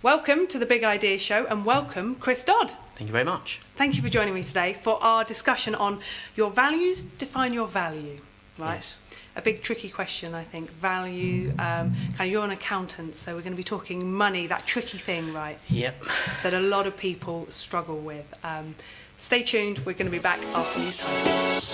Welcome to the Big Ideas Show and welcome Chris Dodd. Thank you very much. Thank you for joining me today for our discussion on your values define your value, right? Yes. A big tricky question, I think. Value, kind of you're an accountant, so we're going to be talking money, that tricky thing, right? Yep. That a lot of people struggle with. Stay tuned, we're going to be back after these titles.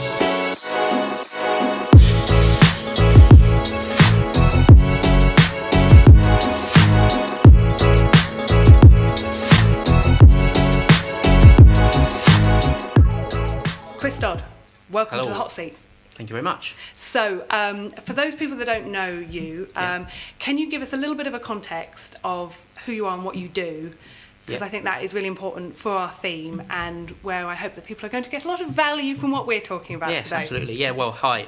Chris Dodd, welcome Hello. to the hot seat. Thank you very much. So, for those people that don't know you, can you give us a little bit of a context of who you are and what you do? Because I think that is really important for our theme and where I hope that people are going to get a lot of value from what we're talking about Yes, today. absolutely. Yeah, well, hi.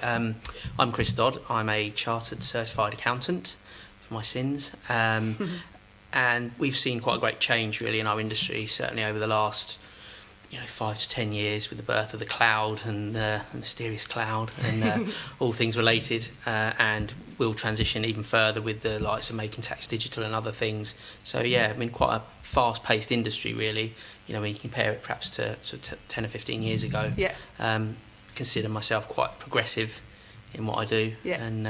I'm Chris Dodd. I'm a chartered certified accountant for my sins. And we've seen quite a great change, really, in our industry, certainly over the last 5 to 10 years with the birth of the cloud and the mysterious cloud and all things related, and we'll transition even further with the likes of making tax digital and other things. So yeah, I mean, quite a fast-paced industry, really. When you compare it perhaps to 10 or 15 years ago. Consider myself quite progressive in what I do, and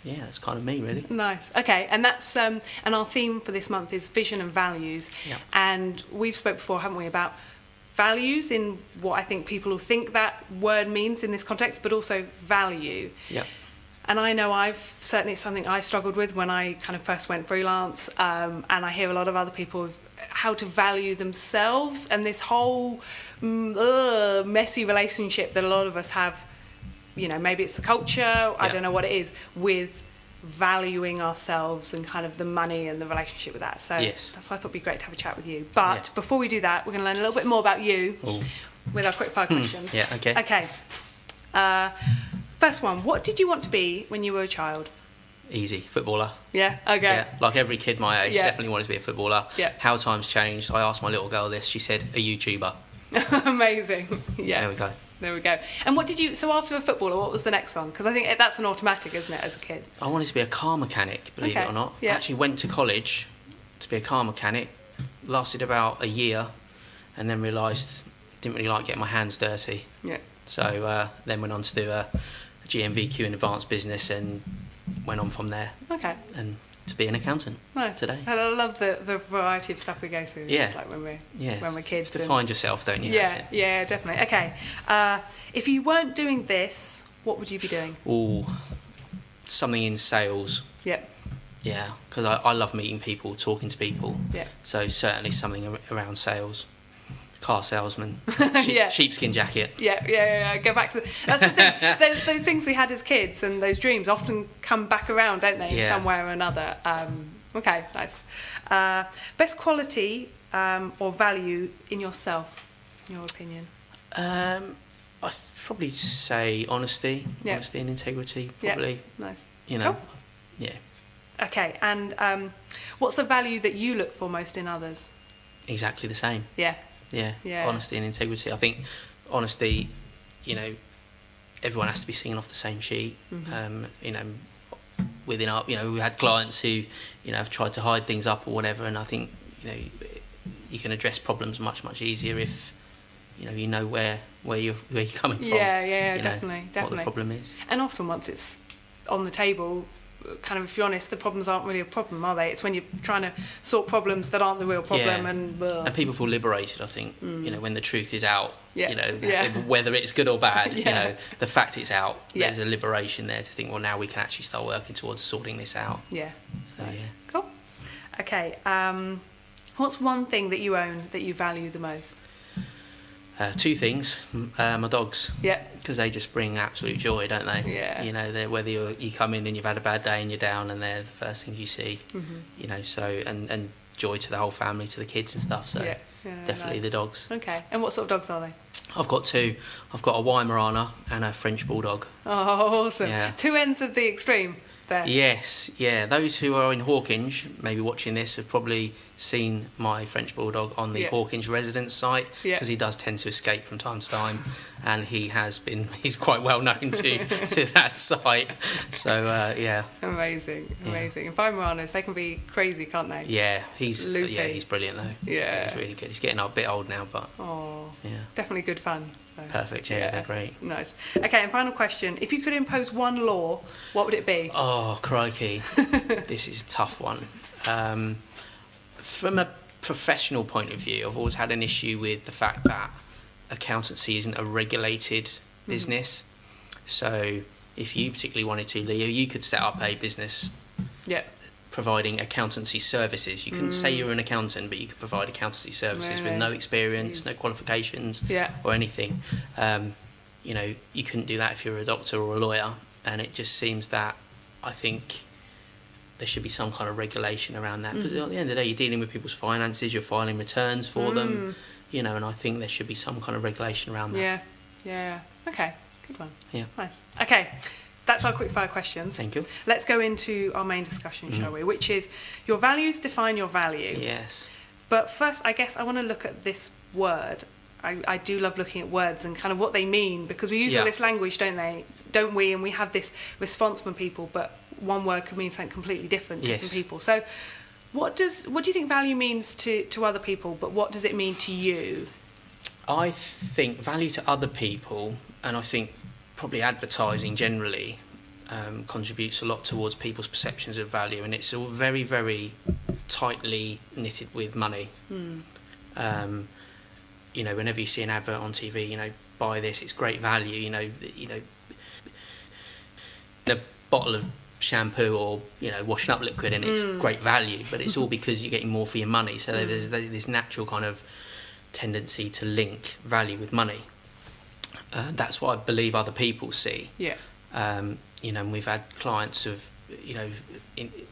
that's kind of me, really. Nice. Okay, and that's and our theme for this month is vision and values. And we've spoke before, haven't we, about values in what I think people will think that word means in this context, but also value. And I know it's something I struggled with when I kind of first went freelance, and I hear a lot of other people how to value themselves and this whole messy relationship that a lot of us have, maybe it's the culture, I don't know what it is, with valuing ourselves and kind of the money and the relationship with that. So that's why I thought it'd be great to have a chat with you. But before we do that, we're going to learn a little bit more about you with our quick fire questions. Okay. First one, what did you want to be when you were a child? Easy, footballer. Yeah, okay. Yeah, like every kid my age, definitely wanted to be a footballer. How times changed. I asked my little girl this, she said, a YouTuber. Amazing. There we go. And what did you, so after a footballer, what was the next one? Because I think that's an automatic, isn't it, as a kid? I wanted to be a car mechanic, believe it or not. I actually went to college to be a car mechanic, lasted about a year, and then realised didn't really like getting my hands dirty. So then went on to do a GMVQ in advanced business and went on from there. And to be an accountant today. And I love the variety of stuff we go through. Just like when we're kids. You have to find yourself, don't you? Yeah, definitely. Okay. If you weren't doing this, what would you be doing? Something in sales. Yeah, because I love meeting people, talking to people. So certainly something around sales. Car salesman, sheepskin jacket. Go back to that's the thing. Those things we had as kids and those dreams often come back around, don't they, in some way or another. Okay, nice. Best quality or value in yourself, in your opinion? I'd probably say honesty and integrity, probably. Nice. Cool. Okay, and what's a value that you look for most in others? Exactly the same. Honesty and integrity. I think honesty, everyone has to be singing off the same sheet. Within our, we had clients who, have tried to hide things up or whatever, and I think, you can address problems much easier if, you know where you're coming from. Definitely. What the problem is. And often once it's on the table, kind of, if you're honest, the problems aren't really a problem, are they? It's when you're trying to sort problems that aren't the real problem. And people feel liberated, I think, when the truth is out, whether it's good or bad, the fact it's out, there's a liberation there to think, well, now we can actually start working towards sorting this out. Cool. Okay, what's one thing that you own that you value the most? Two things. My dogs. Because they just bring absolute joy, don't they? Whether you come in and you've had a bad day and you're down, and they're the first things you see. So and joy to the whole family, to the kids and stuff. So definitely the dogs. Okay. And what sort of dogs are they? I've got two. I've got a Weimaraner and a French Bulldog. Oh, awesome. Two ends of the extreme. there. Yes, yeah. Those who are in Hawkinge, maybe watching this, have probably seen my French Bulldog on the Hawkinge residence site, because he does tend to escape from time to time, and he's quite well known to that site. So, yeah. Amazing. And Weimaraners, they can be crazy, can't they? Yeah, he's brilliant though. Yeah. He's really good. He's getting a bit old now, but definitely good fun. So, perfect, they're great. Nice. Okay, and final question. If you could impose one law, what would it be? Oh, crikey. This is a tough one. From a professional point of view, I've always had an issue with the fact that accountancy isn't a regulated business. So if you particularly wanted to, Leo, you could set up a business providing accountancy services. You couldn't say you're an accountant, but you could provide accountancy services with no experience, no qualifications or anything. You couldn't do that if you're a doctor or a lawyer, and it just seems that I think there should be some kind of regulation around that, because at the end of the day you're dealing with people's finances, you're filing returns for them, and I think there should be some kind of regulation around that. Okay, good one. Nice. Okay, that's our quick fire questions. Thank you. Let's go into our main discussion, shall we, which is your values define your value. Yes. But first, I guess I want to look at this word. I do love looking at words and kind of what they mean, because we use all this language, don't we? And we have this response from people, but one word could mean something completely different to different people. So what do you think value means to other people, but what does it mean to you? I think value to other people, and I think probably advertising generally, contributes a lot towards people's perceptions of value, and it's all very, very tightly knitted with money. Whenever you see an advert on TV, buy this, it's great value. A bottle of shampoo or washing up liquid, and it's great value, but it's all because you're getting more for your money. So there's this natural kind of tendency to link value with money. That's what I believe other people see. And we've had clients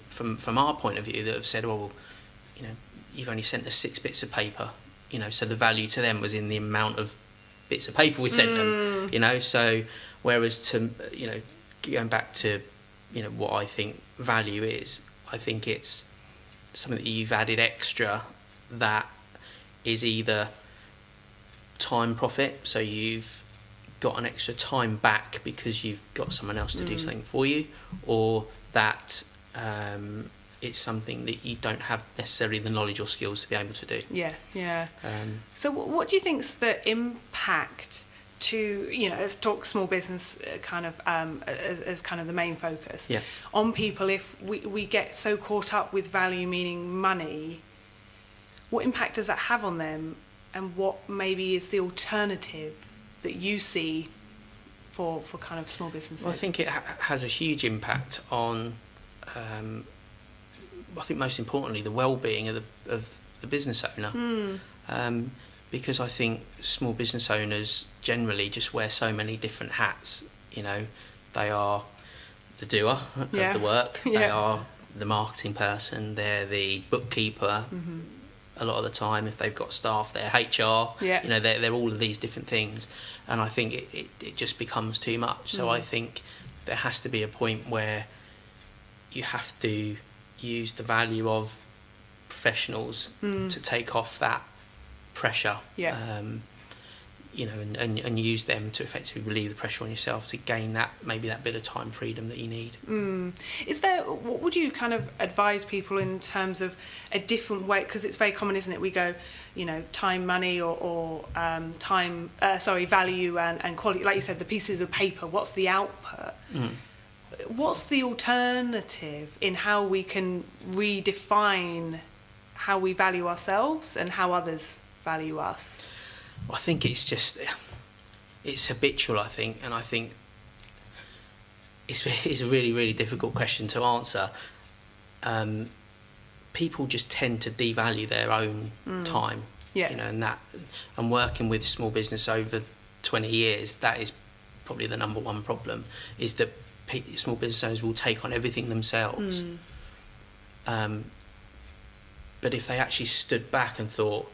from our point of view that have said, you've only sent us 6 bits of paper, so the value to them was in the amount of bits of paper we sent them, so whereas to going back to what I think value is, I think it's something that you've added extra that is either time profit, so you've got an extra time back because you've got someone else to do something for you, or that it's something that you don't have necessarily the knowledge or skills to be able to do. So what do you think's the impact to, let's talk small business as kind of the main focus on people, if we get so caught up with value meaning money? What impact does that have on them, and what maybe is the alternative that you see for kind of small businesses? Well, I think it has a huge impact on I think most importantly the well-being of the business owner, because I think small business owners generally just wear so many different hats. They are the doer of the work, they are the marketing person, they're the bookkeeper. A lot of the time, if they've got staff, they're HR. They're all of these different things, and I think it just becomes too much. So I think there has to be a point where you have to use the value of professionals to take off that pressure. And use them to effectively relieve the pressure on yourself to gain that bit of time freedom that you need. What would you kind of advise people in terms of a different way? Because it's very common, isn't it? We go, time, money, or value and quality. Like you said, the pieces of paper. What's the output? What's the alternative in how we can redefine how we value ourselves and how others value us? I think it's habitual, I think, and I think it's a really, really difficult question to answer. People just tend to devalue their own time, and working with small business over 20 years, that is probably the number one problem, is that small business owners will take on everything themselves. But if they actually stood back and thought,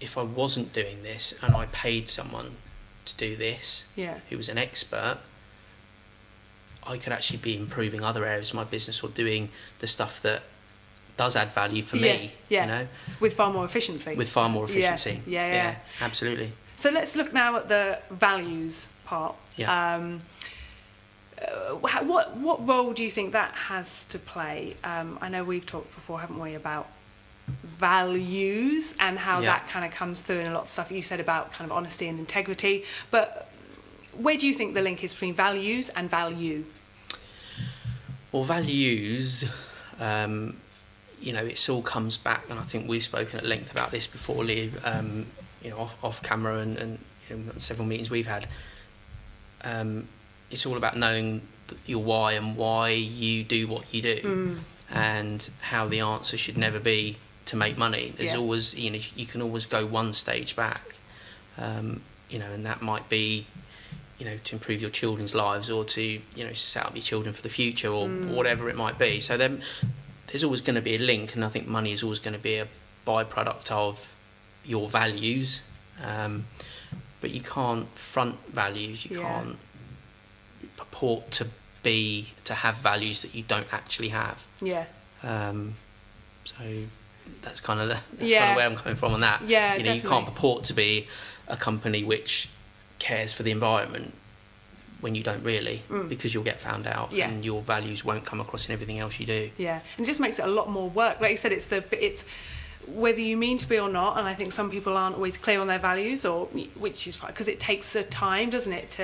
if I wasn't doing this and I paid someone to do this, who was an expert, I could actually be improving other areas of my business or doing the stuff that does add value for me. You know, with far more efficiency. Yeah, absolutely. So let's look now at the values part. What role do you think that has to play? I know we've talked before, haven't we, about values and how that kind of comes through in a lot of stuff you said about kind of honesty and integrity, but where do you think the link is between values and value? Well, values, it all comes back, and I think we've spoken at length about this before, Lee, off camera and several meetings we've had. It's all about knowing your why and why you do what you do, and how the answer should never be to make money. There's always, you can always go one stage back, and that might be, to improve your children's lives, or to, set up your children for the future, or whatever it might be. So then there's always going to be a link, and I think money is always going to be a byproduct of your values, but you can't front values. You can't purport to have values that you don't actually have. So that's kind of where I'm coming from on that. You can't purport to be a company which cares for the environment when you don't really, because you'll get found out, and your values won't come across in everything else you do. And it just makes it a lot more work. Like you said, it's whether you mean to be or not, and I think some people aren't always clear on their values, which is fine, because it takes a time, doesn't it?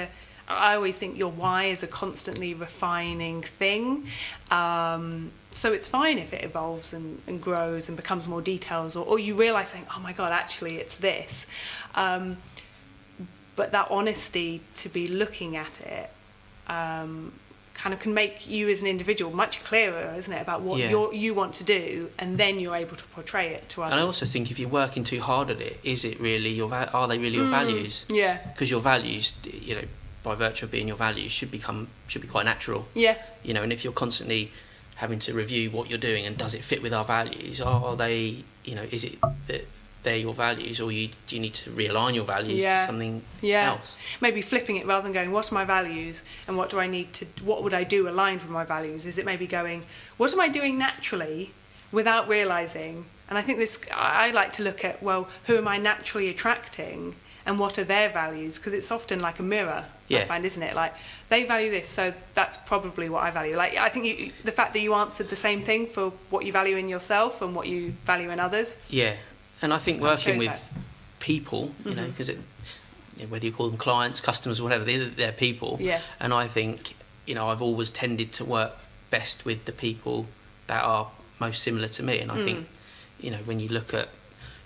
I always think your why is a constantly refining thing. So it's fine if it evolves and grows and becomes more details, or you realise saying, oh my God, actually it's this. But that honesty to be looking at it kind of can make you as an individual much clearer, isn't it, about what you want to do, and then you're able to portray it to others. And I also think if you're working too hard at it, is it really are they really your values? Because your values, by virtue of being your values, should be quite natural. And if you're constantly having to review what you're doing and does it fit with our values, are they, is it that they're your values, or do you need to realign your values to something else? Maybe flipping it, rather than going, what are my values and what would I do aligned with my values? Is it maybe going, what am I doing naturally without realising? And I think I like to look at, well, who am I naturally attracting and what are their values? Because it's often like a mirror, I find, isn't it? Like, they value this, so that's probably what I value. Like, I think the fact that you answered the same thing for what you value in yourself and what you value in others. And I think working with people, because whether you call them clients, customers, whatever, they're people. And I think, I've always tended to work best with the people that are most similar to me. And I think, when you look at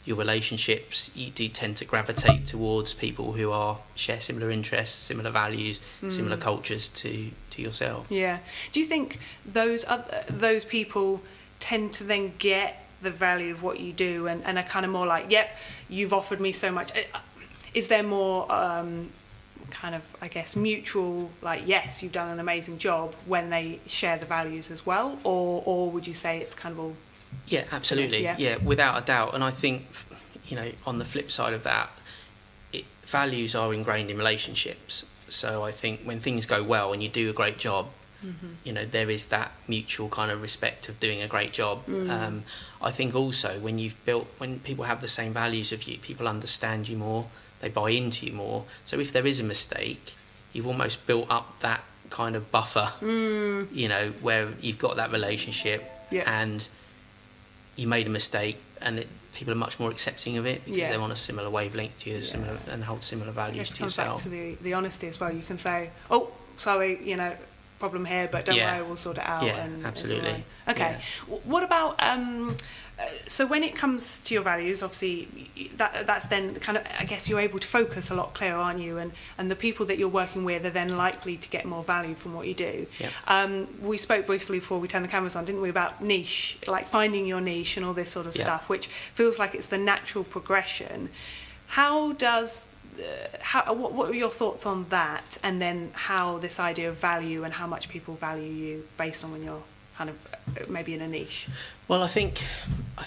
your relationships, you do tend to gravitate towards people who share similar interests, similar values, similar cultures to yourself. Do you think those people tend to then get the value of what you do and are kind of more like, yep, you've offered me so much? Is there more kind of, I guess, mutual, like, yes, you've done an amazing job, when they share the values as well, or would you say it's kind of all? Yeah, absolutely. Without a doubt. And I think, on the flip side of that, values are ingrained in relationships. So I think when things go well and you do a great job, there is that mutual kind of respect of doing a great job. I think also when people have the same values of you, people understand you more, they buy into you more. So if there is a mistake, you've almost built up that kind of buffer, where you've got that relationship and you made a mistake, and people are much more accepting of it because they're on a similar wavelength to you, and hold similar values to yourself. It comes back to the honesty as well. You can say, oh, sorry, problem here, but don't worry, we'll sort it out. And absolutely. Okay. What about so when it comes to your values, obviously that's then kind of, I guess, you're able to focus a lot clearer, aren't you? And the people that you're working with are then likely to get more value from what you do. We spoke briefly before we turned the cameras on, didn't we, about niche, like finding your niche and all this sort of stuff, which feels like it's the natural progression. What are your thoughts on that, and then how this idea of value and how much people value you based on when you're kind of maybe in a niche? Well, I think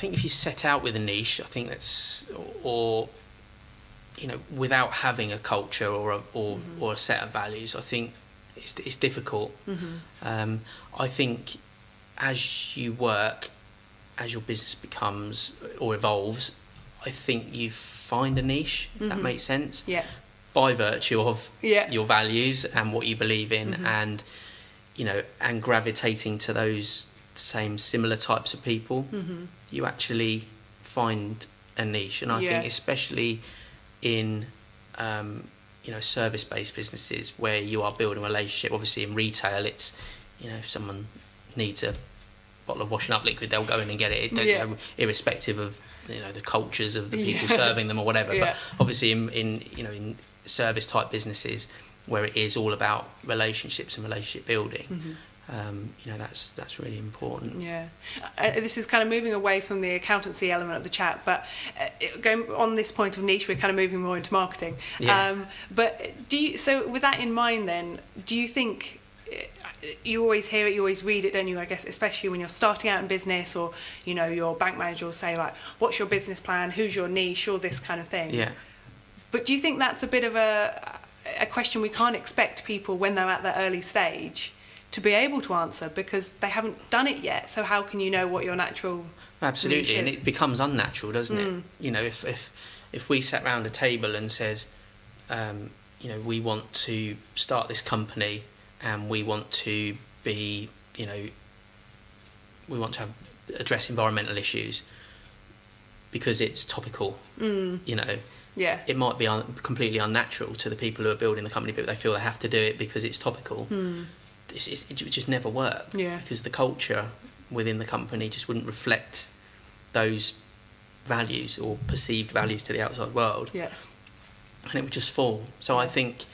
if you set out with a niche, I think that's, or without having a culture or a set of values, I think it's difficult. I think as you work, as your business becomes or evolves, I think you find a niche, if that makes sense. Yeah. By virtue of your values and what you believe in, and and gravitating to those similar types of people, you actually find a niche. And I think especially in service-based businesses where you are building a relationship. Obviously in retail, it's if someone needs a bottle of washing up liquid, they'll go in and get it, irrespective of the cultures of the people serving them or whatever. But obviously in service type businesses where it is all about relationships and relationship building, that's really important. This is kind of moving away from the accountancy element of the chat, but going on this point of niche, we're kind of moving more into marketing. But so with that in mind then, do you think, you always hear it, you always read it, don't you, I guess, especially when you're starting out in business, or your bank manager will say, like, what's your business plan, who's your niche, all this kind of thing. But do you think that's a bit of a question we can't expect people when they're at that early stage to be able to answer, because they haven't done it yet? So how can you know what your natural Absolutely niche is? And it becomes unnatural, doesn't it? If we sat round a table and said, we want to start this company and we want to be, we want to address environmental issues because it's topical, it might be completely unnatural to the people who are building the company, but they feel they have to do it because it's topical. It would just never work, because the culture within the company just wouldn't reflect those values or perceived values to the outside world, and it would just fall. So I think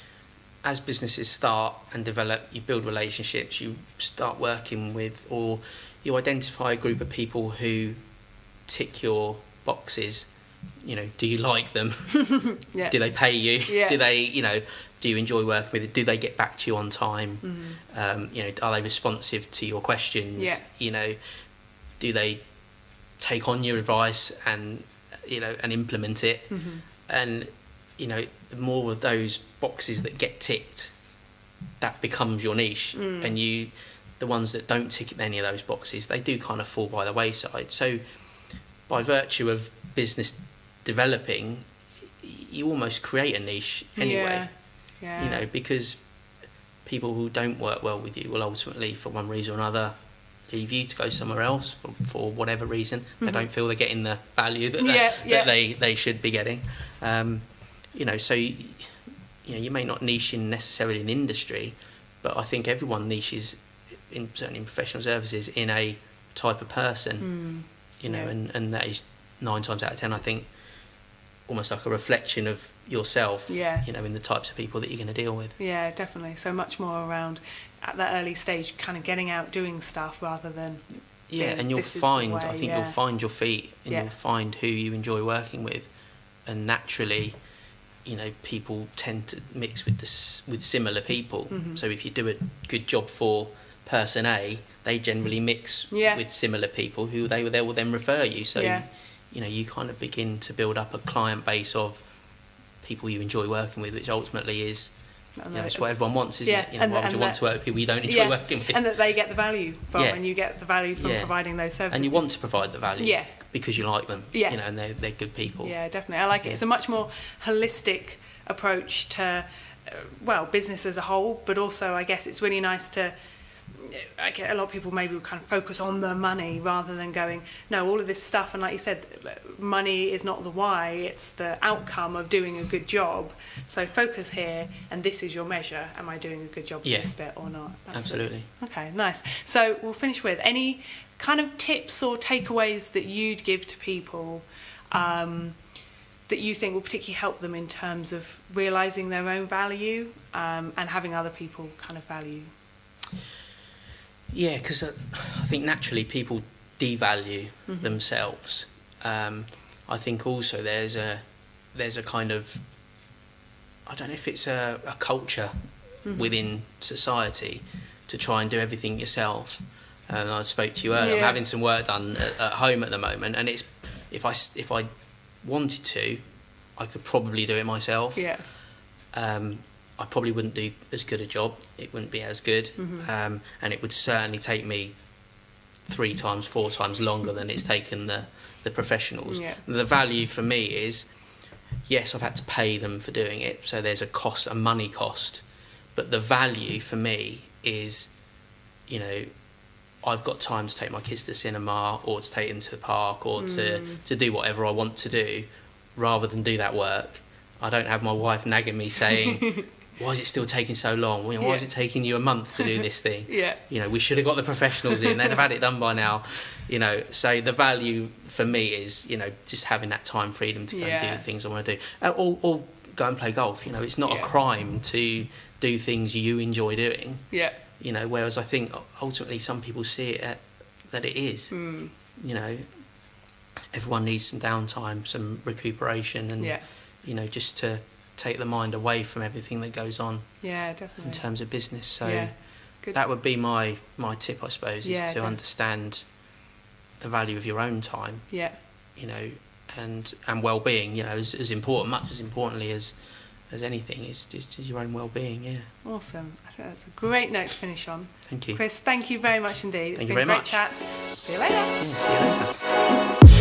as businesses start and develop, you build relationships, you start working with, or you identify a group of people who tick your boxes. Do you like them? Do they pay you? Do they, do you enjoy working with it? Do they get back to you on time? Are they responsive to your questions? Do they take on your advice and and implement it? And the more of those boxes that get ticked, that becomes your niche. And the ones that don't tick any of those boxes, they do kind of fall by the wayside. So by virtue of business developing, you almost create a niche anyway. Because people who don't work well with you will ultimately, for one reason or another, leave you to go somewhere else for whatever reason. They don't feel they're getting the value that they should be getting. So you may not niche in necessarily an industry, but I think everyone niches certainly in professional services in a type of person. And that is 9 times out of 10, I think, almost like a reflection of yourself, in the types of people that you're going to deal with. Yeah, definitely. So much more around at that early stage, kind of getting out, doing stuff rather than... and you'll find, I think you'll find your feet, and you'll find who you enjoy working with. And naturally, people tend to mix with similar people. So if you do a good job for person A, they generally mix with similar people who they will then refer you. So you kind of begin to build up a client base of people you enjoy working with, which ultimately is it's what everyone wants, isn't it? Why would you want to work with people you don't enjoy working with? And that they get the value from, and you get the value from providing those services. And you want to provide the value because you like them, and they're good people. Yeah, definitely. I like it. It's a much more holistic approach to, business as a whole, but also I guess it's really nice to, I get a lot of people maybe kind of focus on the money rather than going, no, all of this stuff, and like you said, money is not the why, it's the outcome of doing a good job. So focus here, and this is your measure. Am I doing a good job in this bit or not? Absolutely. Okay, nice. So we'll finish with any kind of tips or takeaways that you'd give to people that you think will particularly help them in terms of realising their own value and having other people kind of value. Yeah, because I think naturally people devalue themselves. I think also there's a kind of, I don't know if it's a culture within society to try and do everything yourself. I spoke to you earlier. I'm having some work done at home at the moment, and it's if I wanted to, I could probably do it myself. I probably wouldn't do as good a job. It wouldn't be as good, and it would certainly take me 3 times, 4 times longer than it's taken the professionals. Yeah. The value for me is, yes, I've had to pay them for doing it, so there's a money cost, but the value for me is, you know, I've got time to take my kids to the cinema, or to take them to the park, or to do whatever I want to do, rather than do that work. I don't have my wife nagging me saying, why is it still taking so long? Why is it taking you a month to do this thing? Yeah. You know, we should have got the professionals in. They'd have had it done by now. You know, so the value for me is, you know, just having that time freedom to go and do the things I want to do. Or go and play golf. You know, it's not a crime to do things you enjoy doing. Yeah. You know, whereas I think ultimately some people see it that it is. You know, everyone needs some downtime, some recuperation, and you know, just to take the mind away from everything that goes on. Yeah, definitely. In terms of business, so that would be my tip, I suppose, is to understand the value of your own time. Yeah. You know, and well-being. You know, as important, much as importantly as anything, is your own well-being. Yeah. Awesome. I think that's a great note to finish on. Thank you, Chris. Thank you very much indeed. It's been a great chat. See you later. See you later.